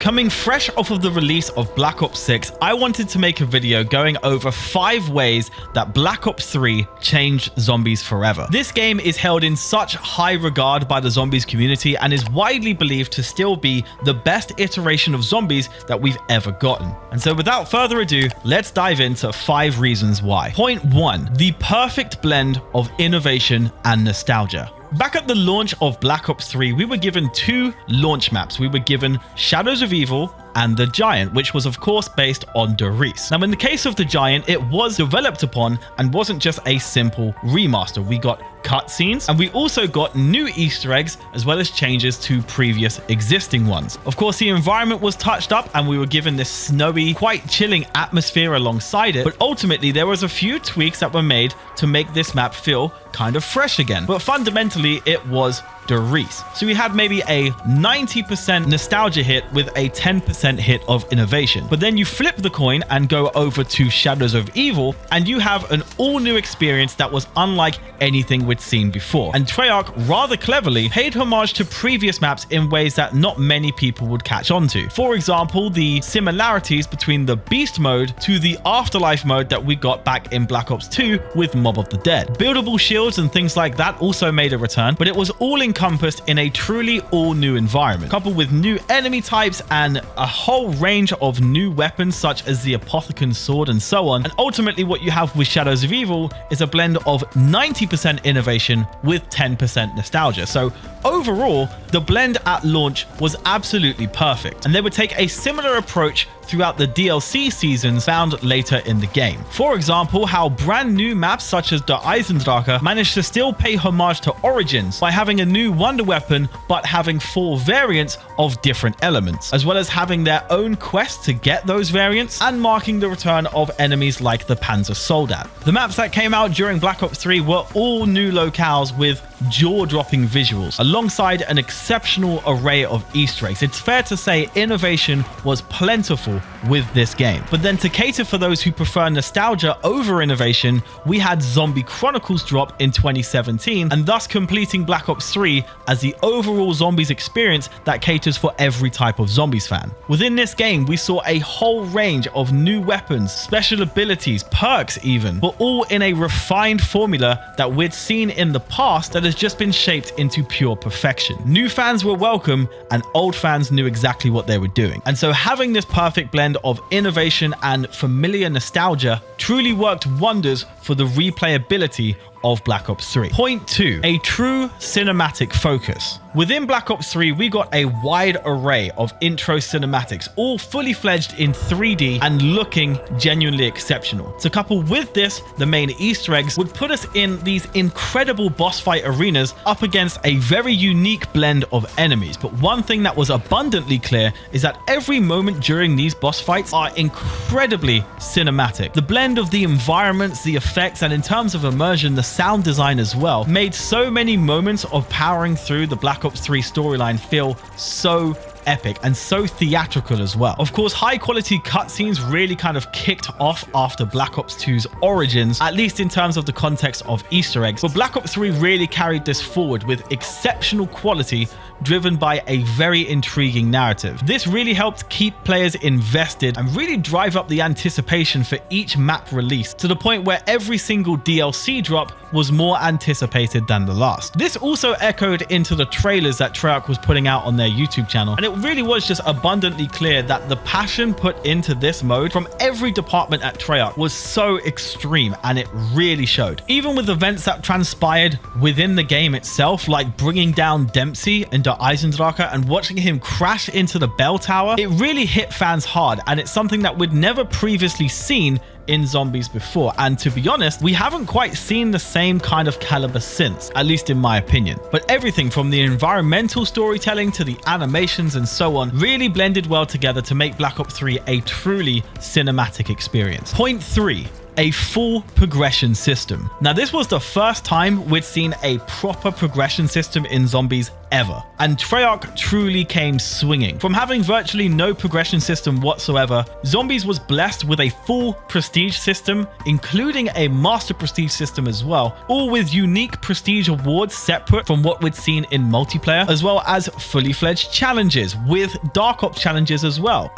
Coming fresh off of the release of Black Ops 6, I wanted to make a video going over 5 ways that Black Ops 3 changed zombies forever. This game is held in such high regard by the zombies community and is widely believed to still be the best iteration of zombies that we've ever gotten. And so without further ado, let's dive into 5 reasons why. Point 1, the perfect blend of innovation and nostalgia. Back at the launch of Black Ops 3, we were given 2 launch maps. We were given Shadows of Evil and The Giant, which was of course based on Der Riese. Now in the case of The Giant, it was developed upon and wasn't just a simple remaster. We got cutscenes and we also got new Easter eggs as well as changes to previous existing ones. Of course, the environment was touched up and we were given this snowy, quite chilling atmosphere alongside it, but ultimately there was a few tweaks that were made to make this map feel kind of fresh again. But fundamentally, it was Der Riese. So we had maybe a 90% nostalgia hit with a 10% hit of innovation. But then you flip the coin and go over to Shadows of Evil and you have an all-new experience that was unlike anything we'd seen before. And Treyarch rather cleverly paid homage to previous maps in ways that not many people would catch on to. For example, the similarities between the Beast mode to the Afterlife mode that we got back in Black Ops 2 with Mob of the Dead. Buildable shields and things like that also made a return, but it was all encompassed in a truly all-new environment, coupled with new enemy types and a whole range of new weapons such as the Apothecan's Sword and so on. And ultimately what you have with Shadows of Evil is a blend of 90% innovation with 10% nostalgia. So overall, the blend at launch was absolutely perfect, and they would take a similar approach throughout the DLC seasons found later in the game. For example, how brand new maps such as Der Eisendrache managed to still pay homage to Origins by having a new wonder weapon but having 4 variants of different elements, as well as having their own quests to get those variants and marking the return of enemies like the Panzer Soldat. The maps that came out during Black Ops 3 were all new locales with jaw-dropping visuals alongside an exceptional array of Easter eggs. It's fair to say innovation was plentiful with this game. But then to cater for those who prefer nostalgia over innovation, we had Zombie Chronicles drop in 2017 and thus completing Black Ops 3 as the overall zombies experience that caters for every type of zombies fan. Within this game, we saw a whole range of new weapons, special abilities, perks even, but all in a refined formula that we'd seen in the past that has just been shaped into pure perfection. New fans were welcome and old fans knew exactly what they were doing. And so having this perfect blend of innovation and familiar nostalgia truly worked wonders for the replayability of Black Ops 3. Point 2, a true cinematic focus. Within Black Ops 3, we got a wide array of intro cinematics, all fully fledged in 3D and looking genuinely exceptional. To couple with this, the main Easter eggs would put us in these incredible boss fight arenas up against a very unique blend of enemies. But one thing that was abundantly clear is that every moment during these boss fights are incredibly cinematic. The blend of the environments, the effects, and in terms of immersion, the sound design as well, made so many moments of powering through the Black Ops 3 storyline feel so epic and so theatrical as well. Of course, high quality cutscenes really kind of kicked off after Black Ops 2's Origins, at least in terms of the context of Easter eggs. But Black Ops 3 really carried this forward with exceptional quality driven by a very intriguing narrative. This really helped keep players invested and really drive up the anticipation for each map release to the point where every single DLC drop was more anticipated than the last. This also echoed into the trailers that Treyarch was putting out on their YouTube channel, and it really was just abundantly clear that the passion put into this mode from every department at Treyarch was so extreme, and it really showed. Even with events that transpired within the game itself, like bringing down Dempsey and Der Eisendrache and watching him crash into the bell tower, it really hit fans hard, and it's something that we'd never previously seen in zombies before. And to be honest, we haven't quite seen the same kind of caliber since, at least in my opinion. But everything from the environmental storytelling to the animations and so on really blended well together to make Black Ops 3 a truly cinematic experience. Point 3. A full progression system. Now, this was the first time we'd seen a proper progression system in zombies ever. And Treyarch truly came swinging. From having virtually no progression system whatsoever, Zombies was blessed with a full prestige system, including a master prestige system as well, all with unique prestige awards separate from what we'd seen in multiplayer, as well as fully fledged challenges with Dark Ops challenges as well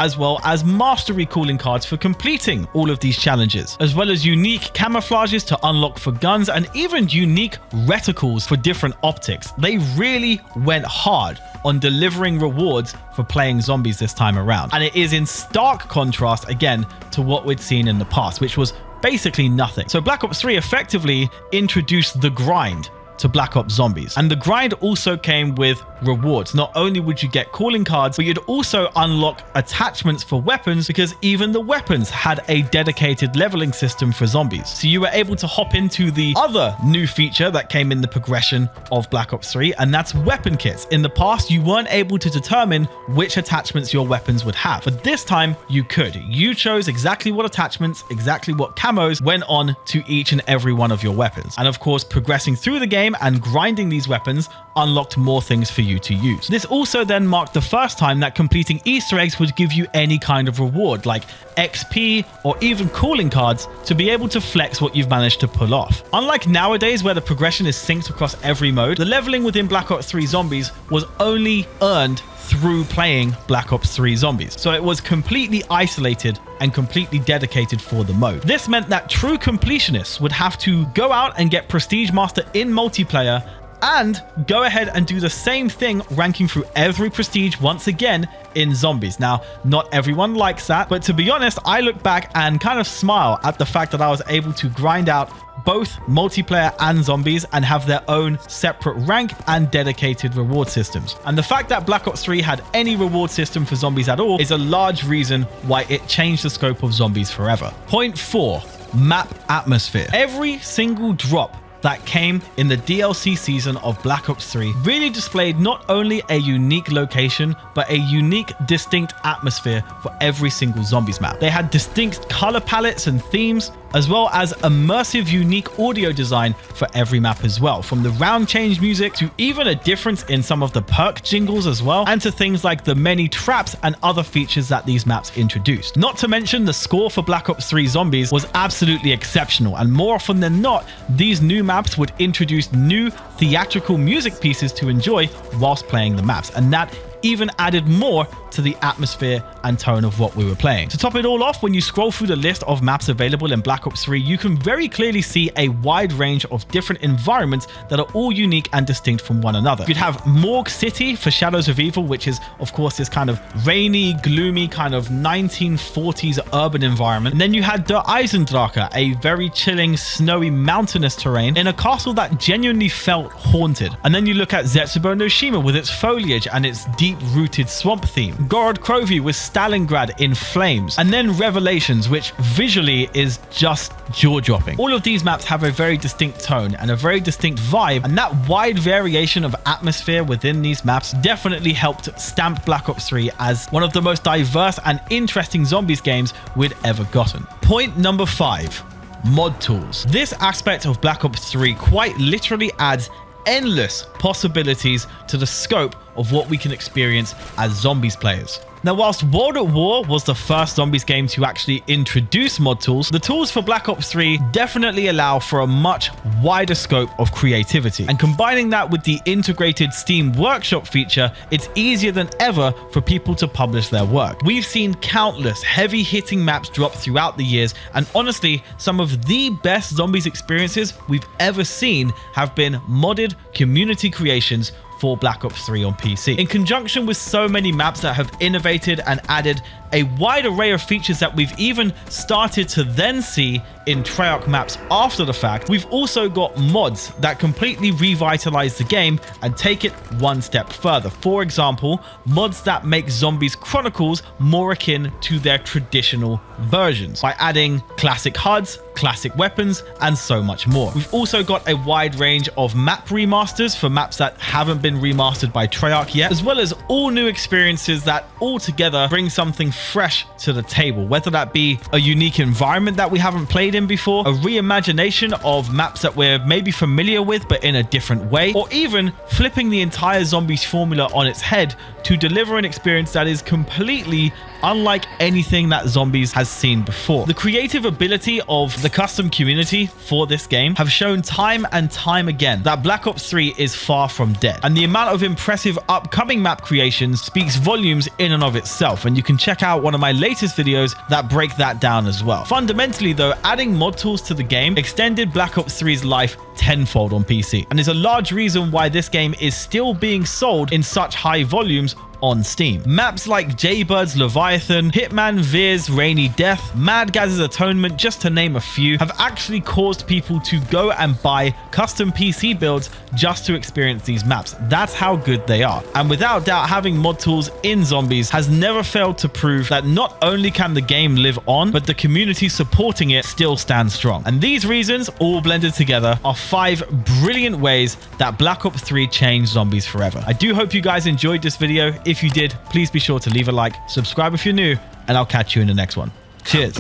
as mastery calling cards for completing all of these challenges, as well as unique camouflages to unlock for guns and even unique reticles for different optics. They really went hard on delivering rewards for playing Zombies this time around. And it is in stark contrast again to what we'd seen in the past, which was basically nothing. So Black Ops 3 effectively introduced the grind to Black Ops Zombies. And the grind also came with rewards. Not only would you get calling cards, but you'd also unlock attachments for weapons, because even the weapons had a dedicated leveling system for Zombies. So you were able to hop into the other new feature that came in the progression of Black Ops 3, and that's weapon kits. In the past, you weren't able to determine which attachments your weapons would have, but this time you could. You chose exactly what attachments, exactly what camos went on to each and every one of your weapons. And of course, progressing through the game and grinding these weapons unlocked more things for you to use. This also then marked the first time that completing Easter eggs would give you any kind of reward, like XP or even calling cards, to be able to flex what you've managed to pull off. Unlike nowadays where the progression is synced across every mode, the leveling within Black Ops 3 Zombies was only earned through playing Black Ops 3 Zombies. So it was completely isolated and completely dedicated for the mode. This meant that true completionists would have to go out and get Prestige Master in multiplayer and go ahead and do the same thing, ranking through every prestige once again in Zombies. Now, not everyone likes that, but to be honest, I look back and kind of smile at the fact that I was able to grind out both multiplayer and Zombies and have their own separate rank and dedicated reward systems. And the fact that Black Ops 3 had any reward system for Zombies at all is a large reason why it changed the scope of Zombies forever. Point 4, map atmosphere. Every single drop that came in the DLC season of Black Ops 3 really displayed not only a unique location, but a unique, distinct atmosphere for every single Zombies map. They had distinct color palettes and themes, as well as immersive, unique audio design for every map as well, from the round change music to even a difference in some of the perk jingles as well, and to things like the many traps and other features that these maps introduced. Not to mention the score for Black Ops 3 Zombies was absolutely exceptional, and more often than not, these new maps would introduce new theatrical music pieces to enjoy whilst playing the maps, and that even added more to the atmosphere and tone of what we were playing. To top it all off, when you scroll through the list of maps available in Black Ops 3, you can very clearly see a wide range of different environments that are all unique and distinct from one another. You'd have Morgue City for Shadows of Evil, which is of course this kind of rainy, gloomy kind of 1940s urban environment. And then you had Der Eisendrache, a very chilling, snowy, mountainous terrain in a castle that genuinely felt haunted. And then you look at Zetsubo no Shima with its foliage and its deep-rooted swamp theme. Gorod Krovi with Stalingrad in flames. And then Revelations, which visually is just jaw-dropping. All of these maps have a very distinct tone and a very distinct vibe, and that wide variation of atmosphere within these maps definitely helped stamp Black Ops 3 as one of the most diverse and interesting Zombies games we'd ever gotten. Point number 5, mod tools. This aspect of Black Ops 3 quite literally adds endless possibilities to the scope of what we can experience as Zombies players. Now, whilst World at War was the first Zombies game to actually introduce mod tools, the tools for Black Ops 3 definitely allow for a much wider scope of creativity. And combining that with the integrated Steam Workshop feature, it's easier than ever for people to publish their work. We've seen countless heavy-hitting maps drop throughout the years, and honestly, some of the best Zombies experiences we've ever seen have been modded community creations for Black Ops 3 on PC. In conjunction with so many maps that have innovated and added a wide array of features that we've even started to then see in Treyarch maps after the fact, we've also got mods that completely revitalize the game and take it one step further. For example, mods that make Zombies Chronicles more akin to their traditional versions by adding classic HUDs, classic weapons, and so much more. We've also got a wide range of map remasters for maps that haven't been remastered by Treyarch yet, as well as all new experiences that altogether bring something fresh to the table, whether that be a unique environment that we haven't played in before, a reimagination of maps that we're maybe familiar with but in a different way, or even flipping the entire Zombies formula on its head to deliver an experience that is completely unlike anything that Zombies has seen before. The creative ability of the custom community for this game have shown time and time again that Black Ops 3 is far from dead, and the amount of impressive upcoming map creations speaks volumes in and of itself, and you can check out one of my latest videos that break that down as well. Fundamentally though, adding mod tools to the game extended Black Ops 3's life tenfold on PC, and is a large reason why this game is still being sold in such high volumes on Steam. Maps like Jaybird's Leviathan, Hitman Veer's Rainy Death, Mad Gaz's Atonement, just to name a few, have actually caused people to go and buy custom PC builds just to experience these maps. That's how good they are. And without doubt, having mod tools in Zombies has never failed to prove that not only can the game live on, but the community supporting it still stands strong. And these reasons, all blended together, are 5 brilliant ways that Black Ops 3 changed Zombies forever. I do hope you guys enjoyed this video. If you did, please be sure to leave a like, subscribe if you're new, and I'll catch you in the next one. Cheers.